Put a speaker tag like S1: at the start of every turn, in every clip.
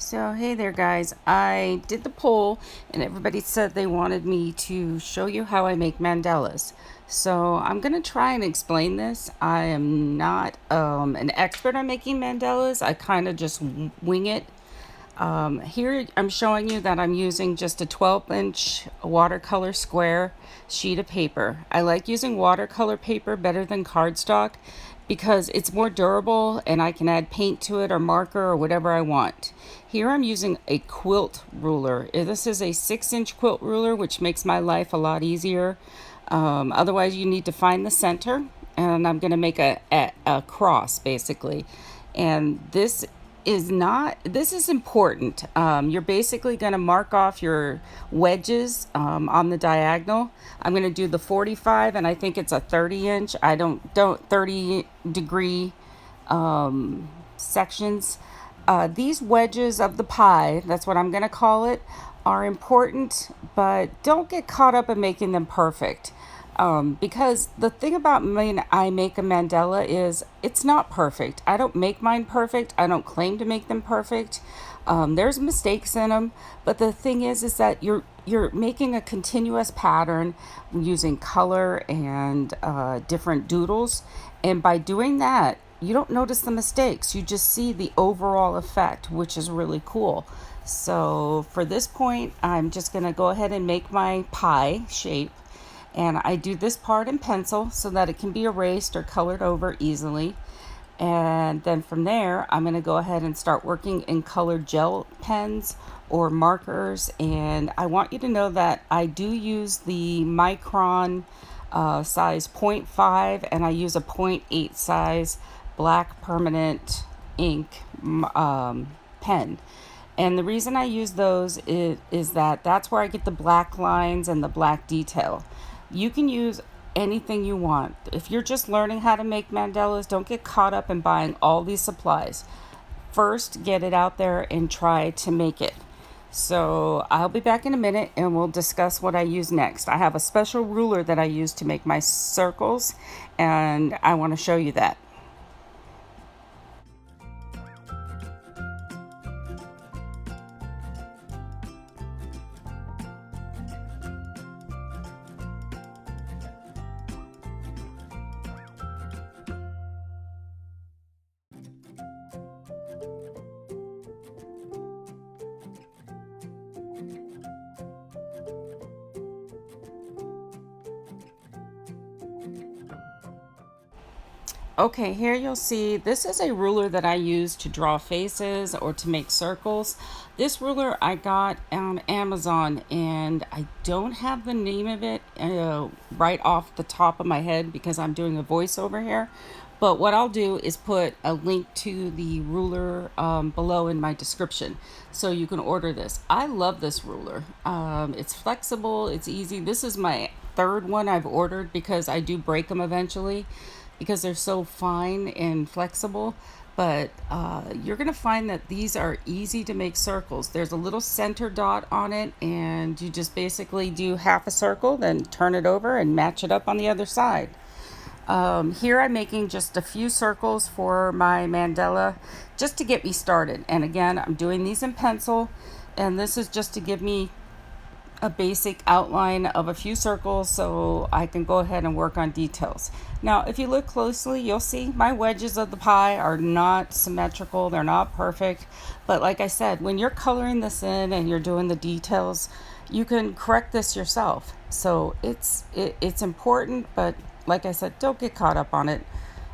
S1: So, hey there, guys. I did the poll, and everybody said they wanted me to show you how I make mandalas. So, I'm going to try and explain this. I am not an expert on making mandalas, I kind of just wing it. Here, I'm showing you that I'm using just a 12-inch watercolor square sheet of paper. I like using watercolor paper better than cardstock because it's more durable and I can add paint to it or marker or whatever I want. Here I'm using a quilt ruler. This is a 6-inch quilt ruler, which makes my life a lot easier. Otherwise, you need to find the center, and I'm going to make a cross basically. And this is important. You're basically going to mark off your wedges on the diagonal. I'm going to do the 45, and I think it's a 30-inch. I don't 30-degree sections. These wedges of the pie, that's what I'm going to call it, are important, but don't get caught up in making them perfect. Because the thing about when I make a mandala is it's not perfect. I don't make mine perfect. I don't claim to make them perfect. There's mistakes in them, but the thing is that you're making a continuous pattern using color and different doodles, and by doing that, you don't notice the mistakes. You just see the overall effect, which is really cool. So for this point, I'm just going to go ahead and make my pie shape. And I do this part in pencil so that it can be erased or colored over easily. And then from there, I'm going to go ahead and start working in colored gel pens or markers. And I want you to know that I do use the micron size 0.5, and I use a 0.8 size black permanent ink pen. And the reason I use those is that that's where I get the black lines and the black detail. You can use anything you want. If you're just learning how to make mandalas, don't get caught up in buying all these supplies. First, get it out there and try to make it. So I'll be back in a minute and we'll discuss what I use next. I have a special ruler that I use to make my circles, and I want to show you that. Okay, here you'll see this is a ruler that I use to draw faces or to make circles. This ruler I got on Amazon, and I don't have the name of it right off the top of my head because I'm doing a voiceover here. But what I'll do is put a link to the ruler below in my description so you can order this. I love this ruler. It's flexible, it's easy. This is my third one I've ordered because I do break them eventually because they're so fine and flexible. But you're going to find that these are easy to make circles. There's a little center dot on it, and you just basically do half a circle, then turn it over and match it up on the other side. Here I'm making just a few circles for my mandala just to get me started. And again, I'm doing these in pencil, and this is just to give me a basic outline of a few circles so I can go ahead and work on details. Now, if you look closely, you'll see my wedges of the pie are not symmetrical. They're not perfect. But like I said, when you're coloring this in and you're doing the details, you can correct this yourself. So it's important, but like I said, don't get caught up on it.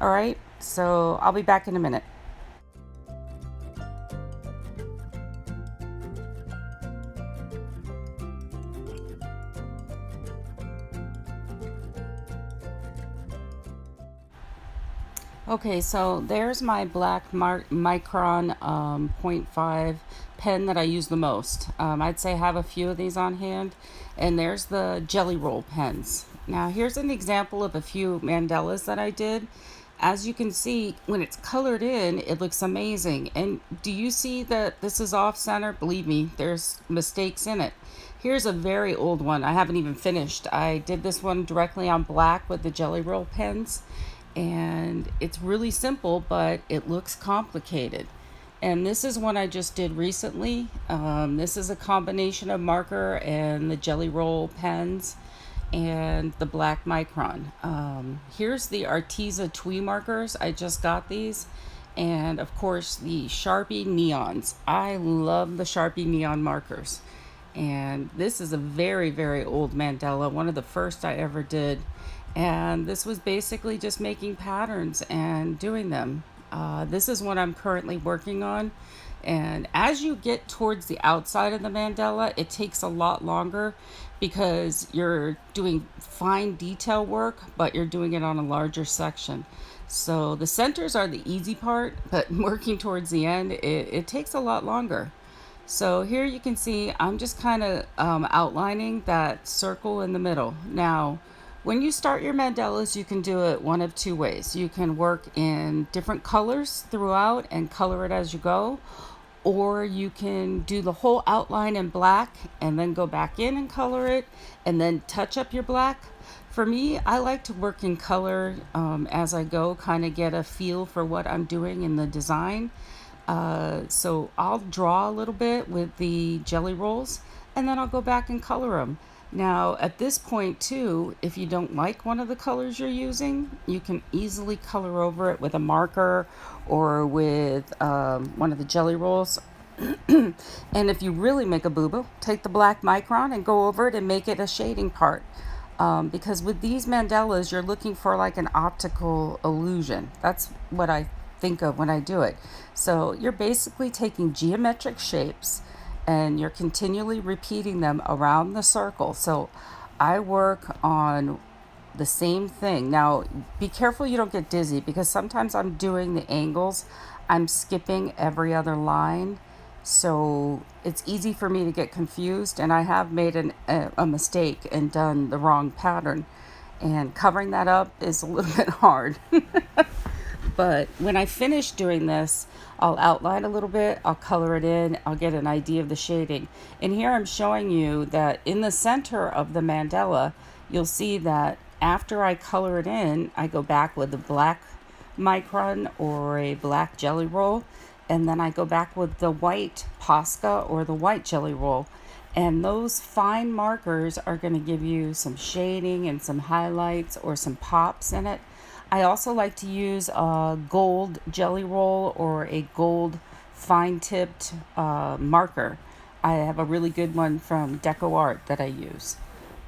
S1: All right? So I'll be back in a minute. Okay, so there's my black micron point 0.5 pen that I use the most. I'd say I have a few of these on hand. And there's the jelly roll pens. Now, here's an example of a few mandalas that I did. As you can see, when it's colored in, it looks amazing. And do you see that this is off center? Believe me, there's mistakes in it. Here's a very old one. I haven't even finished. I did this one directly on black with the jelly roll pens. And it's really simple, but it looks complicated. And this is one I just did recently. This is a combination of marker and the Jelly Roll pens and the black micron. Here's the Arteza Twee markers. I just got these. And of course, the Sharpie neons. I love the Sharpie neon markers. And this is a very, very old mandala, one of the first I ever did. And this was basically just making patterns and doing them. This is what I'm currently working on. And as you get towards the outside of the mandala, it takes a lot longer because you're doing fine detail work, but you're doing it on a larger section. So the centers are the easy part, but working towards the end, it takes a lot longer. So here you can see I'm just kind of outlining that circle in the middle. Now, when you start your mandalas, you can do it one of two ways. You can work in different colors throughout and color it as you go, or you can do the whole outline in black and then go back in and color it and then touch up your black. For me, I like to work in color as I go, kind of get a feel for what I'm doing in the design. So I'll draw a little bit with the jelly rolls and then I'll go back and color them. Now, at this point too, if you don't like one of the colors you're using, you can easily color over it with a marker or with one of the jelly rolls. And if you really make a boo-boo, take the black micron and go over it and make it a shading part. Because with these mandalas, you're looking for like an optical illusion. That's what I think of when I do it. So you're basically taking geometric shapes and you're continually repeating them around the circle. So I work on the same thing. Now, be careful you don't get dizzy because sometimes I'm doing the angles. I'm skipping every other line. So it's easy for me to get confused, and I have made a mistake and done the wrong pattern. And covering that up is a little bit hard. But when I finish doing this, I'll outline a little bit, I'll color it in, I'll get an idea of the shading. And here I'm showing you that in the center of the mandala, you'll see that after I color it in, I go back with the black micron or a black jelly roll, and then I go back with the white Posca or the white jelly roll. And those fine markers are going to give you some shading and some highlights or some pops in it. I also like to use a gold jelly roll or a gold fine-tipped marker. I have a really good one from Deco Art that I use.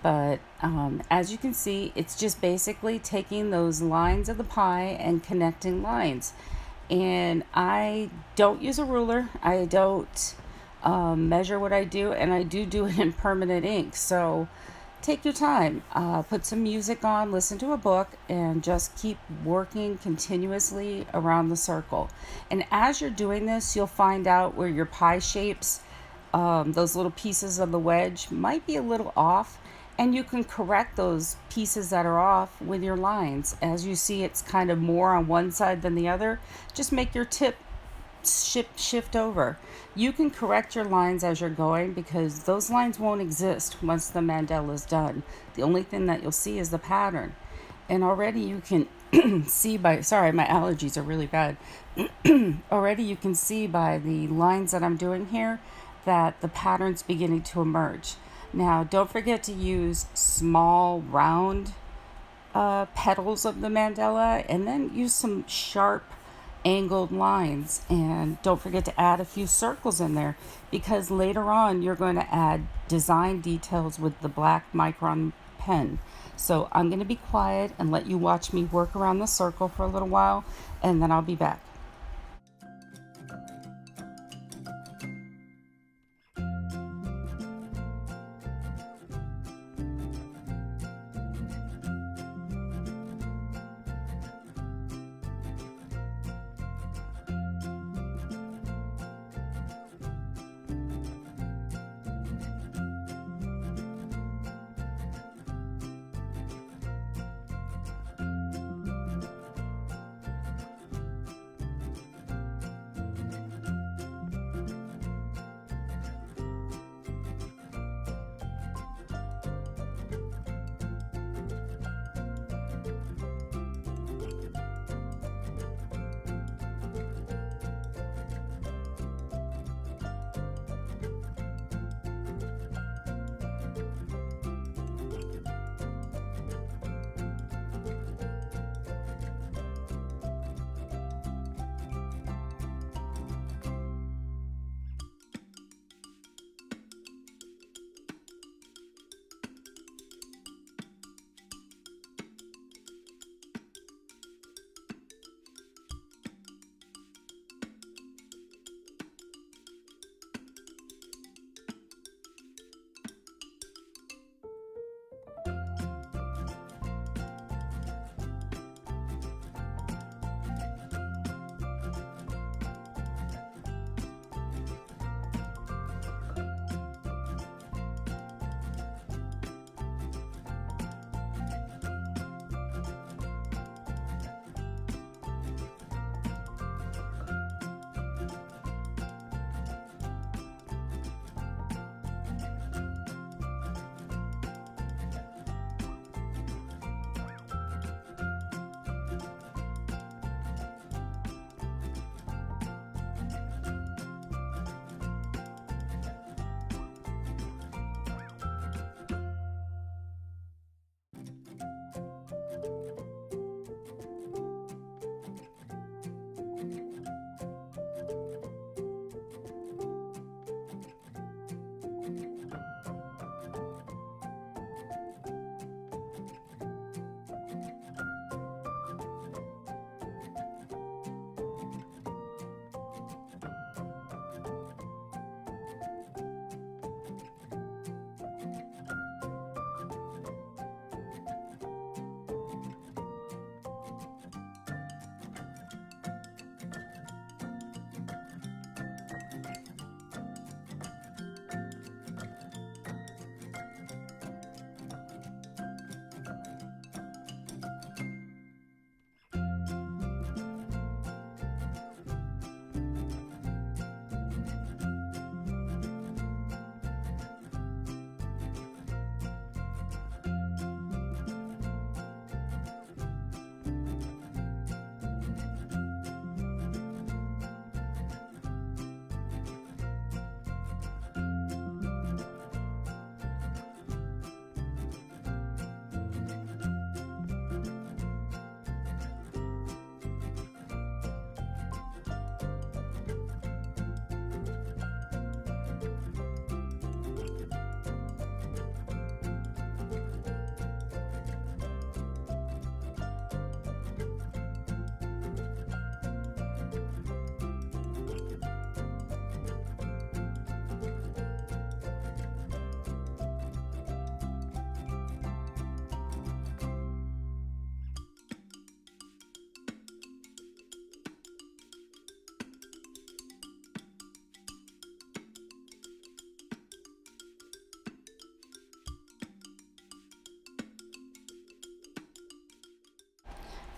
S1: But as you can see, it's just basically taking those lines of the pie and connecting lines. And I don't use a ruler. I don't measure what I do, and I do it in permanent ink. So take your time, put some music on, listen to a book, and just keep working continuously around the circle. And as you're doing this, you'll find out where your pie shapes, those little pieces of the wedge, might be a little off. And you can correct those pieces that are off with your lines. As you see, it's kind of more on one side than the other. Just make your tip shift over. You can correct your lines as you're going because those lines won't exist once the mandala is done. The only thing that you'll see is the pattern. And already you can see by, sorry, my allergies are really bad. Already you can see by the lines that I'm doing here that the pattern's beginning to emerge. Now, don't forget to use small, round petals of the mandala, and then use some sharp, angled lines. And don't forget to add a few circles in there, because later on you're going to add design details with the black micron pen. So I'm going to be quiet and let you watch me work around the circle for a little while, and then I'll be back.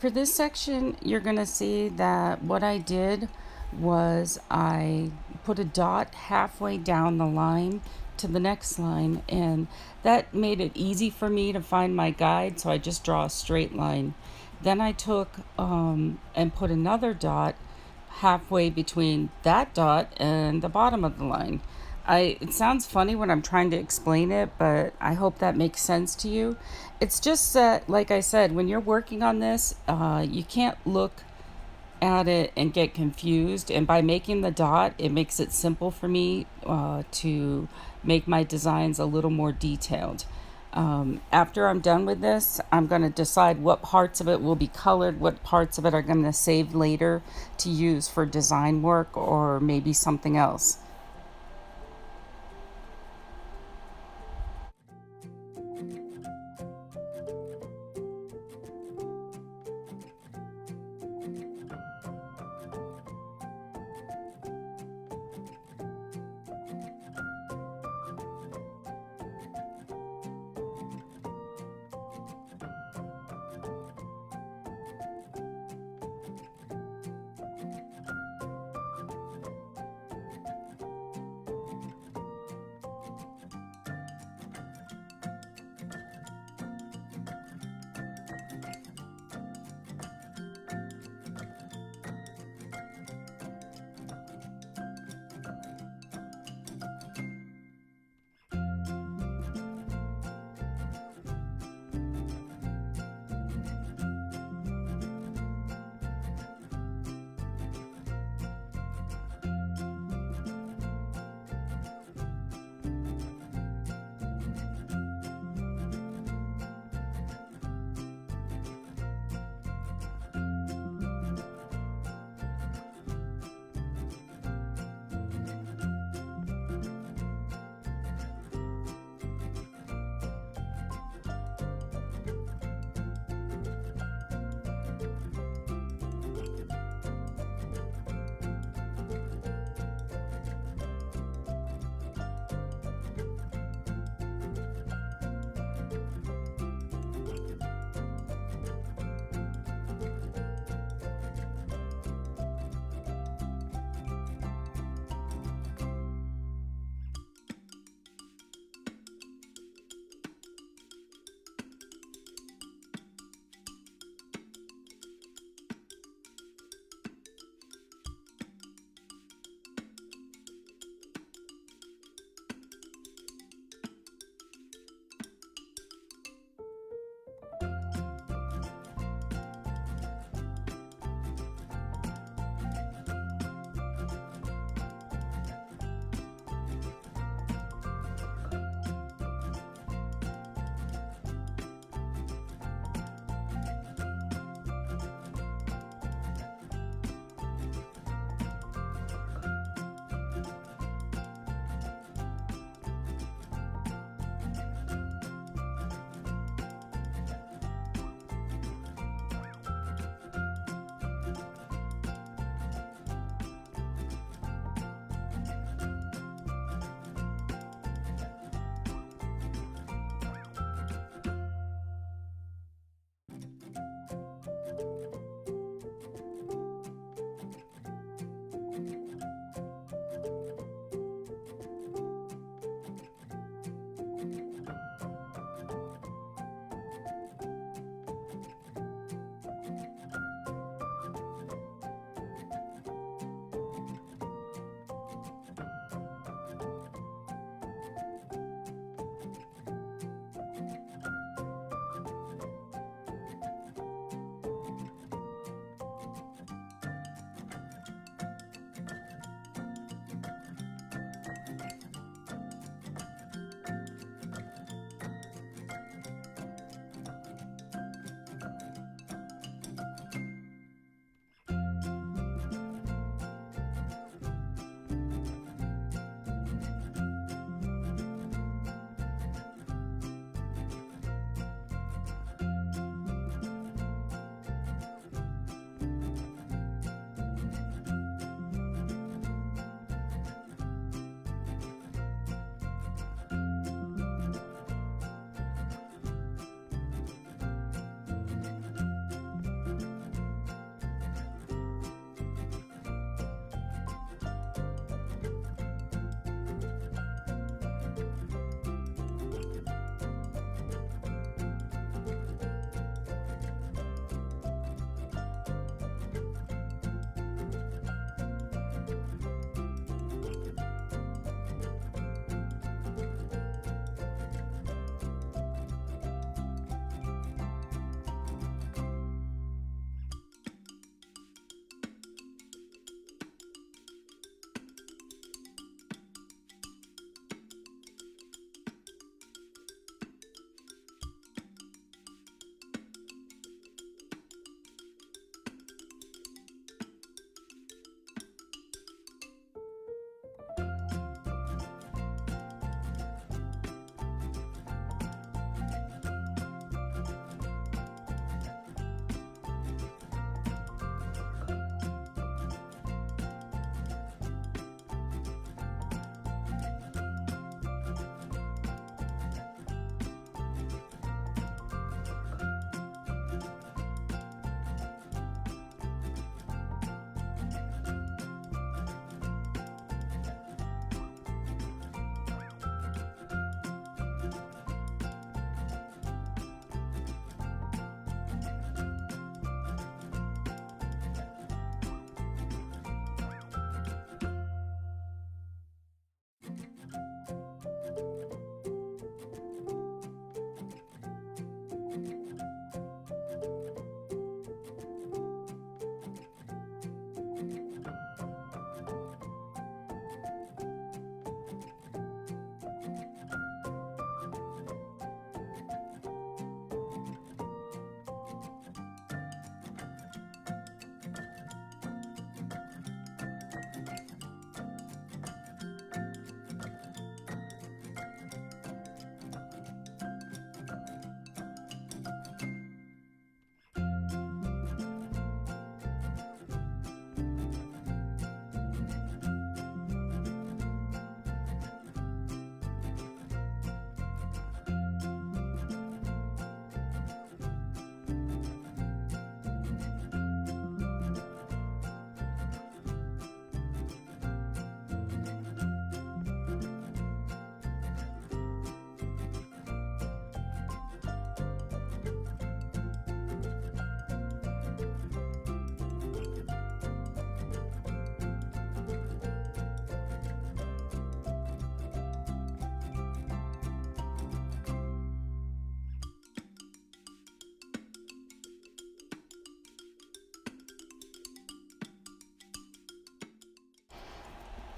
S1: For this section, you're going to see that what I did was I put a dot halfway down the line to the next line, and that made it easy for me to find my guide, so I just draw a straight line. Then I took and put another dot halfway between that dot and the bottom of the line. It sounds funny when I'm trying to explain it, but I hope that makes sense to you. It's just that, like I said, when you're working on this, you can't look at it and get confused. And by making the dot, it makes it simple for me to make my designs a little more detailed. After I'm done with this, I'm going to decide what parts of it will be colored, what parts of it are going to save later to use for design work or maybe something else.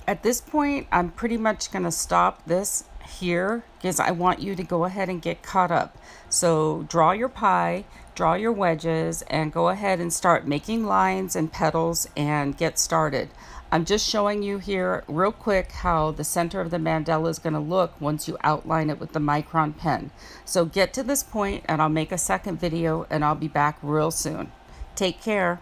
S1: At this point, I'm pretty much going to stop this here because I want you to go ahead and get caught up. So draw your pie, draw your wedges, and go ahead and start making lines and petals and get started. I'm just showing you here real quick how the center of the mandala is going to look once you outline it with the micron pen. So get to this point and I'll make a second video and I'll be back real soon. Take care.